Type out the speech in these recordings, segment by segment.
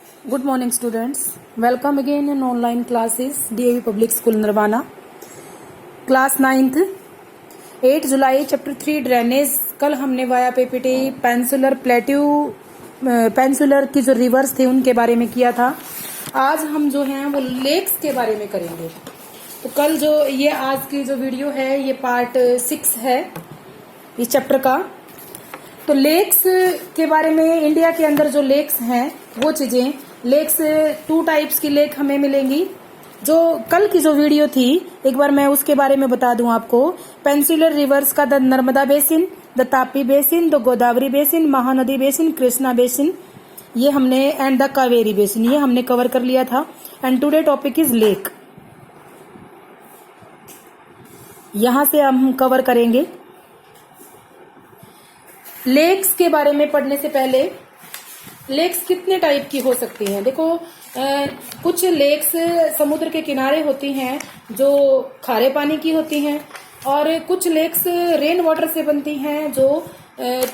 Good morning, students. Welcome again in online classes, DAV Public School, Nirvana. Class 9th, 8 July, chapter 3 drainage. कल हमने via PPT पेंसुलर plateau पेंसुलर की जो reverse थे उनके बारे में किया था. आज हम जो हैं वो लेक्स के बारे में करेंगे. तो कल जो ये आज की जो वीडियो है ये पार्ट 6 है इस चैप्टर का. तो लेक्स के बारे में, इंडिया के अंदर जो लेक्स हैं वो चीजें, लेक्स 2 टाइप्स की लेक हमें मिलेंगी. जो कल की जो वीडियो थी एक बार मैं उसके बारे में बता दूं आपको. पेंसुलर रिवर्स का the Narmada basin, the Tapi basin, the Godavari basin, Mahanadi basin, Krishna basin, ये हमने, एंड द कावेरी बेसिन, ये हमने कवर कर लिया था. And today topic is lake. यहां से हम कवर करेंगे. लेक्स के बारे में पढ़ने से पहले, लेक्स कितने टाइप की हो सकती हैं. देखो, कुछ लेक्स समुद्र के किनारे होती हैं जो खारे पानी की होती हैं, और कुछ लेक्स रेन वाटर से बनती हैं जो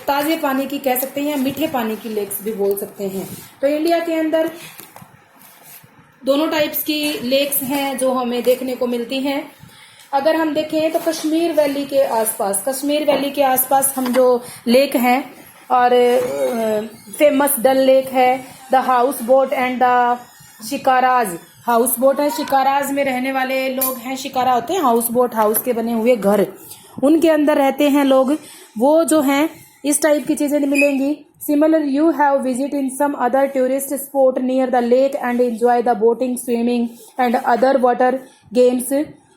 ताजे पानी की कह सकते हैं, मीठे पानी की लेक्स भी बोल सकते हैं. तो इंडिया के अंदर दोनों टाइप्स की लेक्स हैं जो हमें देखने को मिलती हैं. अगर हम देखें तो कश्मीर वैली के आसपास हम जो लेक हैं, और फेमस डल लेक है, the house boat and the shikaras. House boat है, शिकाराज में रहने वाले लोग हैं, शिकारा होते हैं हाउस बोट, हाउस के बने हुए घर, उनके अंदर रहते हैं लोग, वो जो हैं इस टाइप की चीजें मिलेंगी. Similar you have visit in some other tourist spot near the lake and enjoy the boating, swimming and other water games.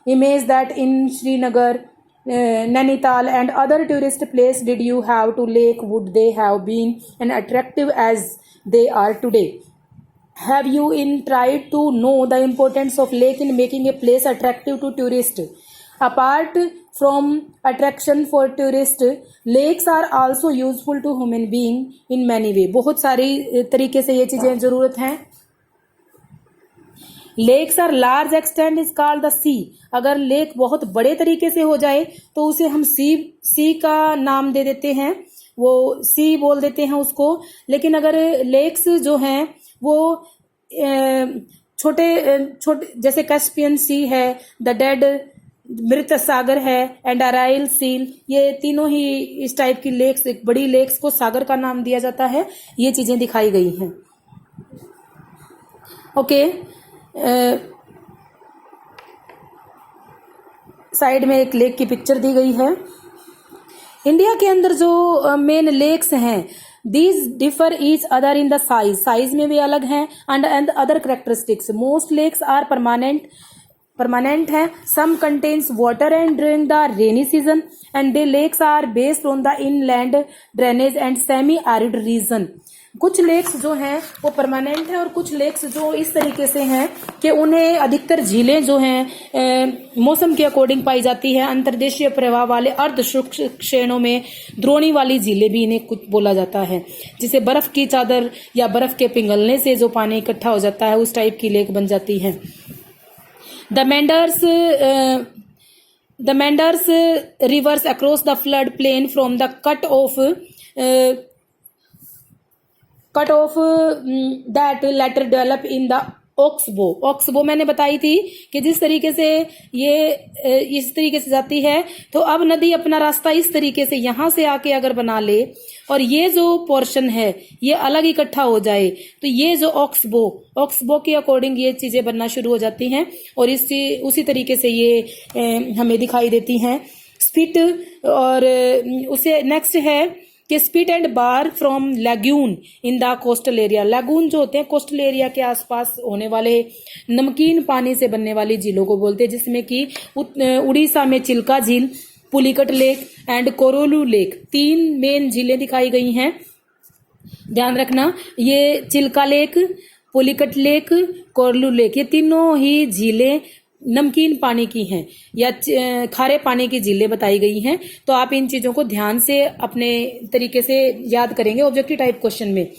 Image that in Srinagar, Nainital and other tourist place did you have to lake would they have been and attractive as they are today. Have you tried to know the importance of lake in making a place attractive to tourists? Apart from attraction for tourists, lakes are also useful to human being in many way. बहुत सारी तरीके से ये चीजें जरूरत हैं. Lakes are large extend is called the sea. अगर lake बहुत बड़े तरीके से हो जाए तो उसे हम सी का नाम दे देते हैं, वो सी बोल देते हैं उसको. लेकिन अगर लेक्स जो हैं वो छोटे छोटे, जैसे कैस्पियन सी है, द डेड मृत सागर है, एंड अराइल सील, ये तीनों ही इस टाइप की लेक्स, एक बड़ी लेक्स को सागर का नाम दिया जाता है. ये चीजें दिखाई गई हैं. ओके, साइड में एक लेक की पिक्चर दी गई है. इंडिया के अंदर जो मेन लेक्स हैं, these differ each other in the size में भी अलग हैं, and other characteristics. Most lakes are permanent है. Some contains water and during the rainy season, and they lakes are based on the inland drainage and semi arid region. कुछ lakes जो हैं वो permanent है, और कुछ लेक्स जो इस तरीके से हैं कि उन्हें अधिकतर झीलें जो हैं मौसम के अकॉर्डिंग पाई जाती है. अंतर्देशीय प्रवाह वाले अर्ध शुष्क क्षेत्रों में द्रोणी वाली झीलें भी इन्हें कुछ बोला जाता है, जिसे बर्फ की चादर या बर्फ के पिघलने से जो पानी इकट्ठा हो जाता है उस टाइप की लेक बन जाती है. The meanders rivers across the flood plain from the cut off that later develop in the oxbow मैंने बताई थी कि जिस तरीके से ये इस तरीके से जाती है, तो अब नदी अपना रास्ता इस तरीके से यहां से आके अगर बना ले और ये जो पोर्शन है ये अलग इकट्ठा हो जाए, तो ये जो ऑक्सबो के अकॉर्डिंग ये चीजें बनना शुरू हो जाती हैं, और उसी तरीके से ये हमें दिखाई देती हैं. स्पिट, और उसे नेक्स्ट है कि spit and bar from lagoon in the coastal area. Lagoon जो होते हैं कोस्टल एरिया के आसपास होने वाले नमकीन पानी से बनने वाली झीलों को बोलते हैं, जिसमें कि उड़ीसा में चिल्का झील, Pulicat lake and Kolleru lake, 3 main झीलें दिखाई गई हैं. ध्यान रखना, ये Chilka lake, Pulicat lake, Kolleru lake, ये तीनों ही झीलें नमकीन पानी की हैं या खारे पानी की झीलें बताई गई हैं. तो आप इन चीजों को ध्यान से अपने तरीके से याद करेंगे ऑब्जेक्टिव टाइप क्वेश्चन में.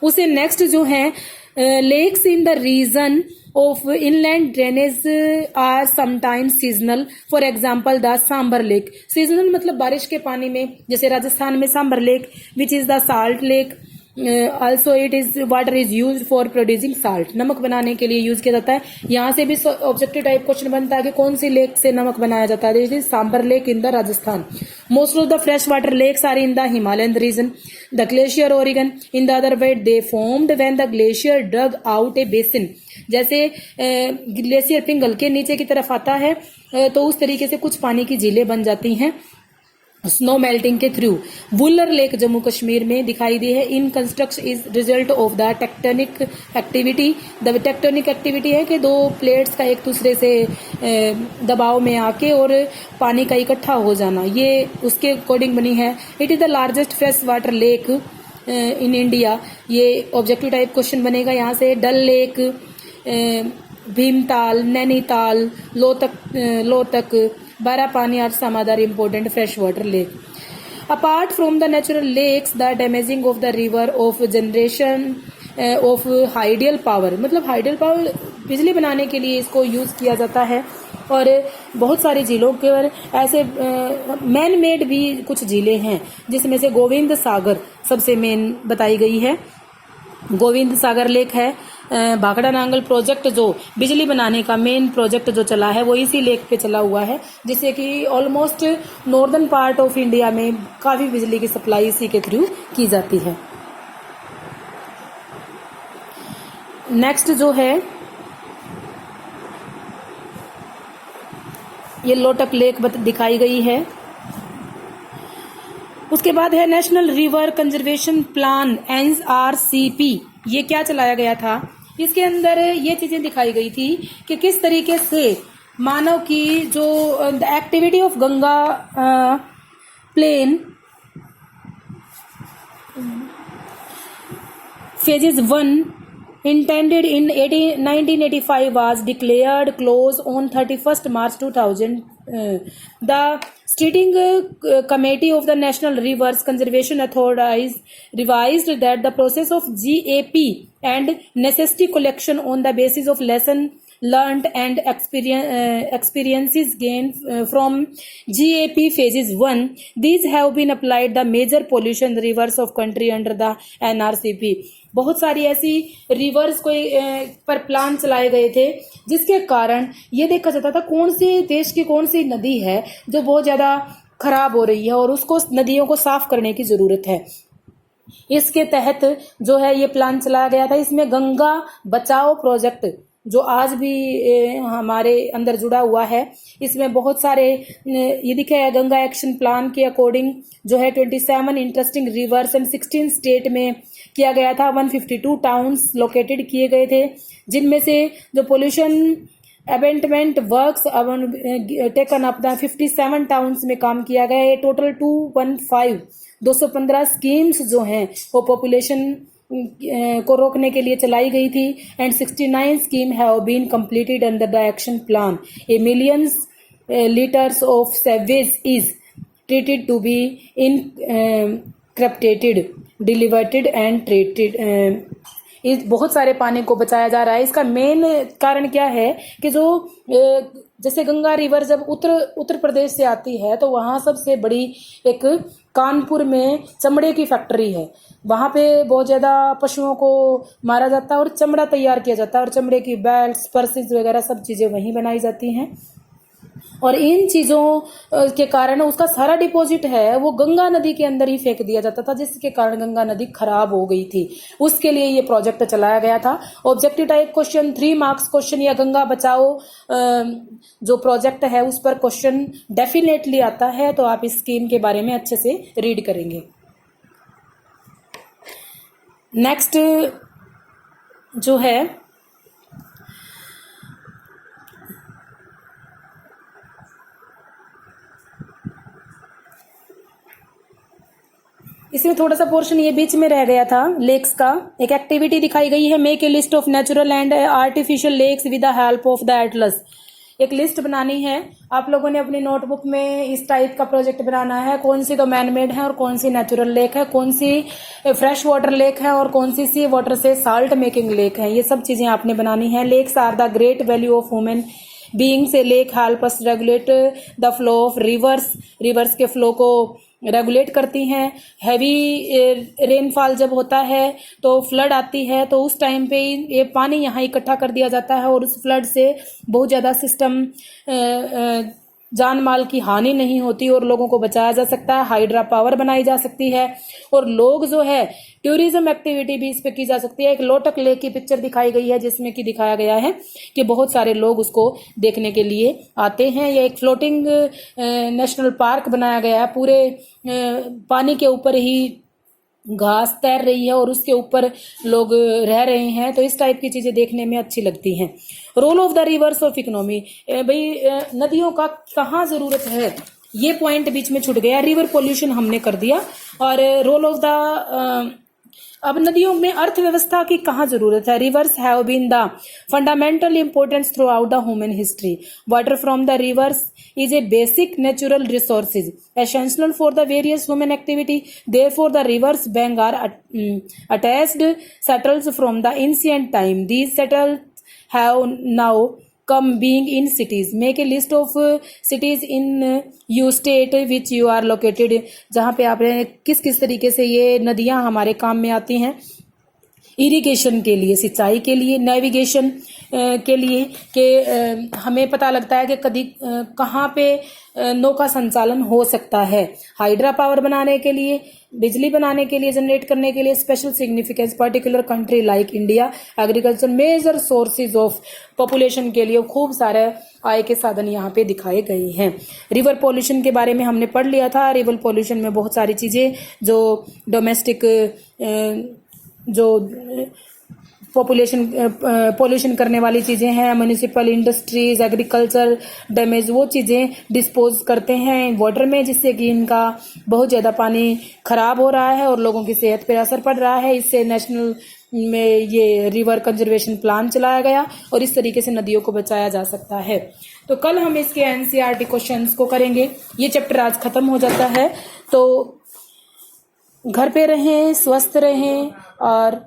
उसे नेक्स्ट जो है, lakes in the region of inland drainage are sometimes seasonal. For example the Sambhar lake. Seasonal मतलब बारिश के पानी में, जैसे राजस्थान में Sambhar lake which is the salt lake, also it is water is use for producing salt, नमक बनाने के लिए यूज किया जाता है। यहाँ से भी ऑब्जेक्टिव टाइप क्वेश्चन बनता है कि कौन सी लेक से नमक बनाया जाता है। This is Sambhar lake in the Rajasthan. Most of the fresh water lakes are in the Himalayan region, the glacier origin in the other way they formed when the glacier dug out a basin. जैसे glacier पिंगल के नीचे की तरफ आता है तो उस तरीके से कुछ पानी की झीलें बन जाती हैं स्नो मेल्टिंग के थ्रू। वुलर लेक जम्मू कश्मीर में दिखाई दी है। In construction is result of the tectonic activity. The tectonic activity है कि दो प्लेट्स का एक दूसरे से दबाव में आके और पानी का इकट्ठा हो जाना, ये उसके अकॉर्डिंग बनी है। It is the largest fresh water lake in India. ये ऑब्जेक्टिव टाइप क्वेश्चन बनेगा यहाँ से। Dal lake, Bhimtal, Nainital, Loktak, Barapani are some other important fresh water lake. Apart from the natural lakes, the damaging of the river of generation of hydel power, मतलब hydel power बिजली बनाने के लिए इसको यूज किया जाता है। और बहुत सारी झीलों के ऐसे मैन मेड भी कुछ झीलें हैं जिसमें से गोविंद सागर सबसे मेन बताई गई है। गोविंद सागर लेक है। भाखड़ा नांगल प्रोजेक्ट जो बिजली बनाने का मेन प्रोजेक्ट जो चला है वो इसी लेक पे चला हुआ है, जिससे कि almost northern part of India में काफी बिजली की सप्लाई इसी के थ्रू की जाती है। नेक्स्ट जो है ये लोटक लेक दिखाई गई है। उसके बाद है national river conservation plan NRCP। ये क्या चलाया गया था? इसके अंदर ये चीजें दिखाई गई थी कि किस तरीके से मानव की जो the activity of Ganga plain phases 1 intended in 1985 was declared closed on 31st March 2000. The Steering Committee of the National Rivers Conservation Authority revised that the process of GAP and necessity collection on the basis of lesson learned and experiences gained from GAP phases 1. These have been applied the major pollution rivers of country under the NRCP. बहुत सारी ऐसी reverse को पर plan चलाए गए थे जिसके कारण ये देखा जाता था कौन सी देश की कौन सी नदी है जो बहुत ज्यादा खराब हो रही है और उसको नदियों को साफ करने की जरूरत है। इसके तहत जो है ये प्लान चलाया गया था। इसमें गंगा बचाओ प्रोजेक्ट जो आज भी हमारे अंदर जुड़ा हुआ है, इसमें बहुत सारे ये दिखा है गंगा एक्शन प्लान के अकॉर्डिंग जो है 27 इंटरेस्टिंग रिवर्स एंड 16 स्टेट में किया गया था। 152 टाउन्स लोकेटेड किए गए थे, जिनमें से जो pollution abatement works taken up the 57 towns में काम किया गया है। टोटल 215 स्कीम्स जो हैं वो पॉपुलेशन को रोकने के लिए चलाई गई थी and 69 scheme have been completed under the action plan. A millions liters of sewage is treated to be intercepted diverted and treated. इस बहुत सारे पानी को बचाया जा रहा है। इसका मेन कारण क्या है कि जो जैसे गंगा रिवर जब उत्तर प्रदेश से आती है तो वहां सबसे बड़ी एक कानपुर में चमड़े की फैक्ट्री है। वहां पे बहुत ज्यादा पशुओं को मारा जाता है और चमड़ा तैयार किया जाता है और चमड़े की बेल्ट पर्सेस वगैरह सब चीजें वहीं बनाई जाती हैं। और इन चीजों के कारण उसका सारा डिपॉजिट है वो गंगा नदी के अंदर ही फेंक दिया जाता था, जिसके कारण गंगा नदी खराब हो गई थी। उसके लिए ये प्रोजेक्ट चलाया गया था। Objective type question 3 marks question या गंगा बचाओ जो प्रोजेक्ट है उस पर क्वेश्चन डेफिनेटली आता है, तो आप इस स्कीम के बारे में अच्छे से रीड करेंगे। नेक्स्ट जो है इसमें थोड़ा सा पोर्शन ये बीच में रह गया था लेक्स का। एक एक्टिविटी दिखाई गई है make a list of natural and artificial lakes with the help of the atlas. एक लिस्ट बनानी है आप लोगों ने अपनी नोटबुक में। इस टाइप का प्रोजेक्ट बनाना है, कौन सी तो मैन मेड है और कौन सी नेचुरल लेक है, कौन सी फ्रेश वाटर लेक है और कौन सी सी वाटर से साल्ट मेकिंग लेक है। ये सब चीजें आपने बनानी है। Lakes are the great value of human beings. A lake help us regulate the flow of rivers. Rivers के फ्लो को रेगुलेट करती हैं। हैवी रेनफॉल जब होता है तो फ्लड आती है, तो उस टाइम पे ये पानी यहाँ इकट्ठा कर दिया जाता है और उस फ्लड से बहुत ज़्यादा सिस्टम जान माल की हानि नहीं होती और लोगों को बचाया जा सकता है। हाइड्रा पावर बनाई जा सकती है और लोग जो है टूरिज्म एक्टिविटी भी इस पे की जा सकती है। एक लोटक लेक की पिक्चर दिखाई गई है जिसमें कि दिखाया गया है कि बहुत सारे लोग उसको देखने के लिए आते हैं। यह एक फ्लोटिंग नेशनल पार्क बनाया गया है, पूरे पानी के ऊपर ही घास तैर रही है और उसके ऊपर लोग रह रहे हैं, तो इस टाइप की चीजें देखने में अच्छी लगती हैं। Role of the rivers of economy, भाई नदियों का कहाँ जरूरत है, ये पॉइंट बीच में छूट गया। रिवर पोल्यूशन हमने कर दिया और रोल ऑफ द, अब नदियों में अर्थव्यवस्था की कहाँ जरूरत है। Rivers have been the fundamental importance throughout the human history. Water from the rivers is a basic natural resources essential for the various human activity. Therefore the rivers bank are attached settles from the ancient time. These settles have now come being in cities. Make a list of cities in you state which you are located. जहाँ पे आप किस किस तरीके से ये नदियाँ हमारे काम में आती हैं। इरिगेशन के लिए, सिंचाई के लिए, नेविगेशन के लिए, कि हमें पता लगता है कि कभी कहाँ पे नौका संचालन हो सकता है। हाइड्रा पावर बनाने के लिए, बिजली बनाने के लिए, जनरेट करने के लिए special significance particular country like India. Agriculture major sources of population के लिए खूब सारे आय के साधन यहाँ पे दिखाए गए हैं। रिवर पॉल्यूशन के बारे में हमने पढ़ लिया था। रिवर पॉल्यूशन में बहुत सारी चीजें जो डोमेस्टिक जो पॉल्यूशन करने वाली चीजें हैं, म्युनिसिपल, इंडस्ट्रीज, एग्रीकल्चर डैमेज, वो चीजें डिस्पोज करते हैं वाटर में, जिससे कि इनका बहुत ज्यादा पानी खराब हो रहा है और लोगों की सेहत पर असर पड़ रहा है। इससे नेशनल में ये रिवर कंजर्वेशन प्लान चलाया गया और इस तरीके से नदियों को बचाया जा सकता है। तो कल हम इसके एनसीईआरटी क्वेश्चंस को करेंगे। ये चैप्टर आज खत्म हो जाता है। तो घर पे रहें, स्वस्थ रहें और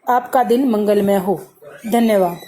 आपका दिन मंगलमय हो। धन्यवाद।